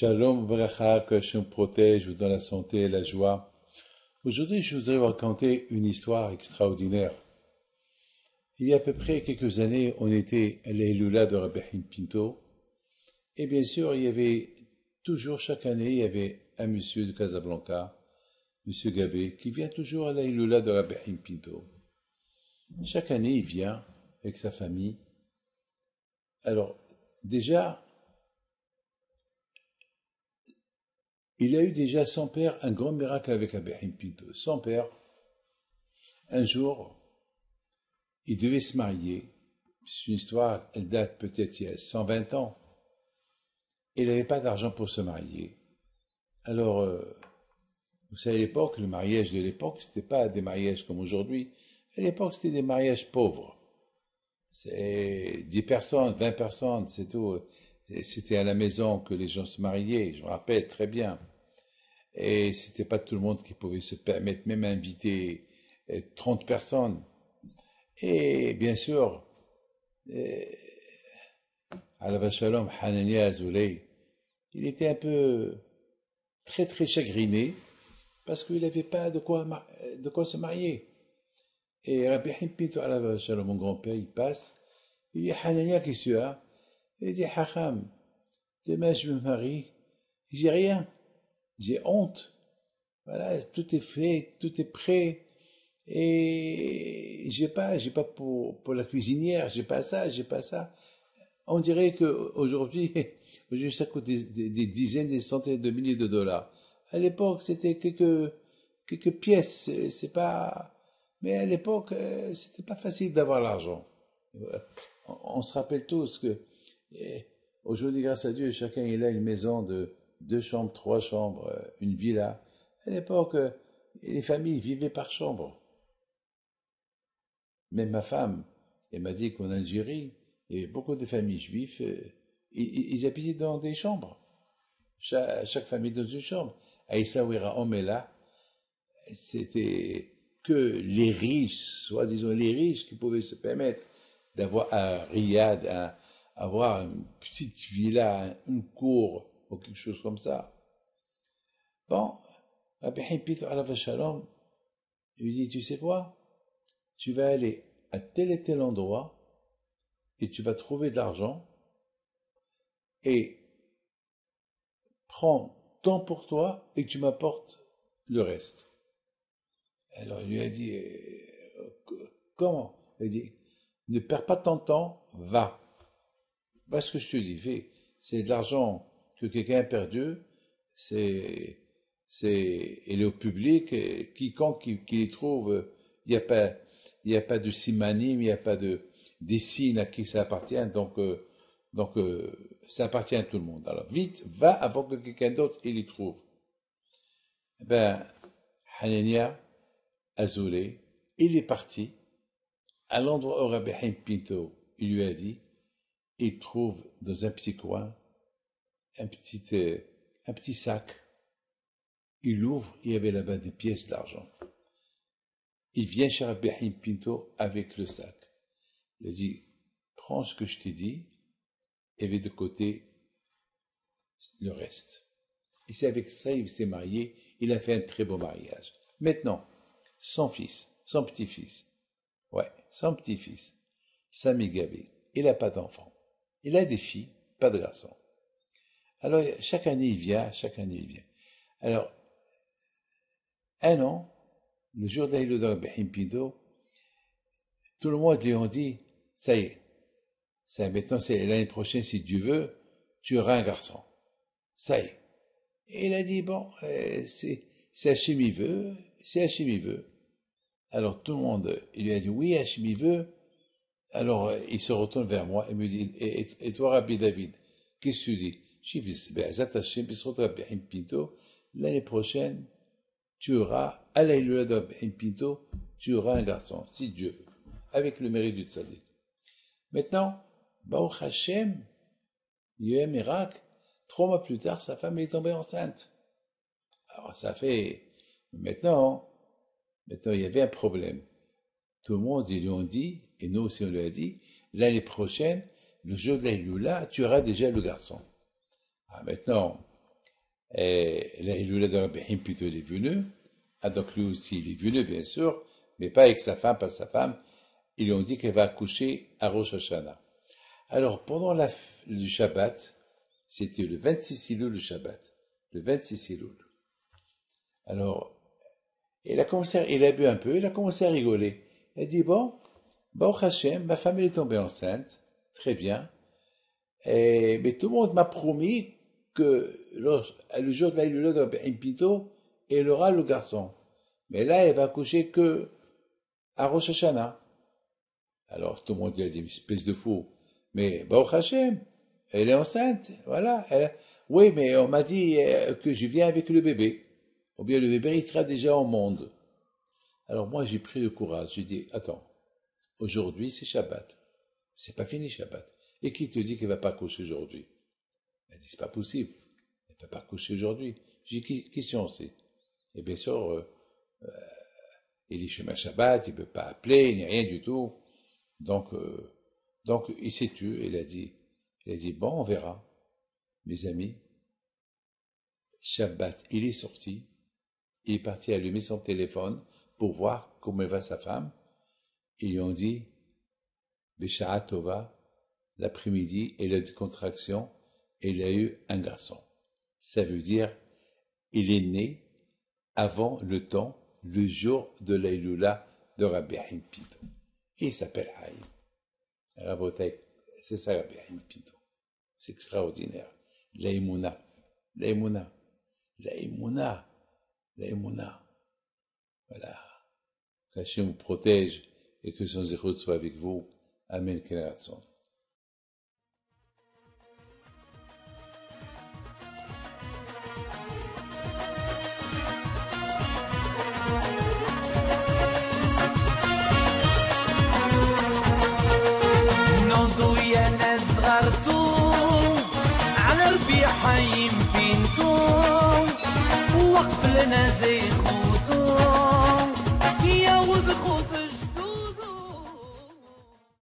Shalom Bracha, que Hashem protège, vous donne la santé et la joie. Aujourd'hui, je voudrais vous raconter une histoire extraordinaire. Il y a à peu près quelques années, on était à l'Eilula de Rabbi Haim Pinto. Et bien sûr, il y avait toujours, chaque année, il y avait un monsieur de Casablanca, monsieur Gabé, qui vient toujours à l'Eilula de Rabbi Haim Pinto. Chaque année, il vient avec sa famille. Alors, déjà, il a eu déjà son père un grand miracle avec Rabbi Haim Pinto. Son père, un jour, il devait se marier. C'est une histoire, elle date peut-être il y a 120 ans. Il n'avait pas d'argent pour se marier. Alors, vous savez, à l'époque, le mariage de l'époque, c'était pas des mariages comme aujourd'hui. À l'époque, c'était des mariages pauvres. C'est 10 personnes, 20 personnes, c'est tout. C'était à la maison que les gens se mariaient, je me rappelle très bien. Et c'était pas tout le monde qui pouvait se permettre, même inviter 30 personnes. Et bien sûr, Alav Shalom, Hanania Azoulay, il était un peu très très chagriné parce qu'il n'avait pas de quoi se marier. Et Rabbi Haim Pinto, Alav Shalom, mon grand-père, il passe, il dit Hanania, qu'est-ce que tu as? Il dit Hacham, demain je me marie, j'ai rien, j'ai honte. Voilà, tout est fait, tout est prêt. Et j'ai pas pour la cuisinière, j'ai pas ça, j'ai pas ça. On dirait qu'aujourd'hui, aujourd'hui, ça coûte des dizaines, des centaines de milliers de dollars. À l'époque, c'était quelques pièces, c'est pas, mais à l'époque, c'était pas facile d'avoir l'argent. On se rappelle tous que, aujourd'hui, grâce à Dieu, chacun il a une maison de 2 chambres, 3 chambres, une villa. À l'époque, les familles vivaient par chambre. Même ma femme, elle m'a dit qu'en Algérie, il y avait beaucoup de familles juives, ils habitaient dans des chambres. Chaque famille dans une chambre. À Essaouira, Omela, c'était que les riches, soi-disant les riches, qui pouvaient se permettre d'avoir un riad, avoir une petite villa, une cour, ou quelque chose comme ça. Bon, Rabbi Haim Pinto Alav Shalom, il lui dit, tu sais quoi? Tu vas aller à tel et tel endroit et tu vas trouver de l'argent et prends temps pour toi et tu m'apportes le reste. Alors il lui a dit, comment? Il a dit, ne perds pas ton temps, va. Va ce que je te dis, fais. C'est de l'argent que quelqu'un a perdu, il est au public, quiconque qui les trouve, il n'y a pas de simanim, il n'y a pas des signes à qui ça appartient, donc ça appartient à tout le monde. Alors vite, va avant que quelqu'un d'autre il y trouve. Ben, Hanania Azoulay, il est parti à l'endroit où Rabbi Haim Pinto, il lui a dit, il trouve dans un petit coin un petit sac. Il ouvre, il y avait là-bas des pièces d'argent. Il vient chez Rabbi Haim Pinto avec le sac. Il a dit, prends ce que je t'ai dit et mets de côté le reste. Et c'est avec ça il s'est marié. Il a fait un très beau mariage. Maintenant, son fils, son petit-fils, son petit-fils, Sami Gabé, il n'a pas d'enfant. Il a des filles, pas de garçons. Alors, chaque année il vient. Alors, un an, le jour d'Aïlou de Rabbi Haim Pinto, tout le monde lui a dit, ça y est, maintenant c'est l'année prochaine, si Dieu veut, tu auras un garçon. Ça y est. Et il a dit, bon, c'est Hachem il veut, c'est Hachem il veut. Alors tout le monde, il lui a dit, oui, Hachem il veut. Alors il se retourne vers moi et me dit, et toi, Rabbi David, qu'est-ce que tu dis? Je dis, Be'ezat Hachem, Rabbi Haim Pinto, l'année prochaine, tu auras, à l'Aïlula de Rabbi Haim Pinto, tu auras un garçon, si Dieu veut, avec le mérite du tzaddik. Maintenant, Baruch Hashem, il y a eu un miracle. 3 mois plus tard, sa femme est tombée enceinte. Alors ça fait, maintenant, il y avait un problème. Tout le monde, ils lui ont dit, et nous aussi on lui a dit, l'année prochaine, le jour de l'Aïlula, tu auras déjà le garçon. Alors maintenant, Et l'Aïloula de Rabbi Haim plutôt il est venu. Ah, donc lui aussi il est venu bien sûr, mais pas avec sa femme, pas sa femme. Ils lui ont dit qu'elle va accoucher à Rosh Hashanah. Alors pendant le Shabbat, c'était le 26 Elul le Shabbat, le 26 Elul. Alors, il a bu un peu, il a commencé à rigoler. Il a dit, bon, Baruch Hashem, ma femme elle est tombée enceinte, très bien, mais tout le monde m'a promis que le jour de la Hilula de Rabbi Haim Pinto, elle aura le garçon. Mais là, elle va accoucher que à Rosh Hashanah. Alors tout le monde lui a dit, espèce de fou, mais Baruch Hashem, elle est enceinte, voilà. Oui, mais on m'a dit que je viens avec le bébé. Ou bien le bébé, il sera déjà au monde. Alors moi, j'ai pris le courage. J'ai dit, attends, aujourd'hui, c'est Shabbat. C'est pas fini Shabbat. Et qui te dit qu'elle va pas coucher aujourd'hui? Elle dit, c'est pas possible. Elle ne peut pas coucher aujourd'hui. J'ai dit, question c'est. Et bien sûr, il est chemin Shabbat, il ne peut pas appeler, ni rien du tout. Donc il s'est tué. Il a dit, bon, on verra. Mes amis, Shabbat, il est sorti. Il est parti allumer son téléphone pour voir comment va sa femme. Ils lui ont dit, Bécha'a Tova, l'après-midi, elle a eu des contractions, elle a eu un garçon. Ça veut dire, il est né avant le temps, le jour de la Hilula de Rabbi Haim Pinto. Il s'appelle Haim. C'est ça Rabbi Haim Pinto. C'est extraordinaire. La Emouna. Voilà. Qu'Hachem vous protège et que son zéro soit avec vous. Amen. Keneratson. على ربي حيم بنتو وقف لنا زي خو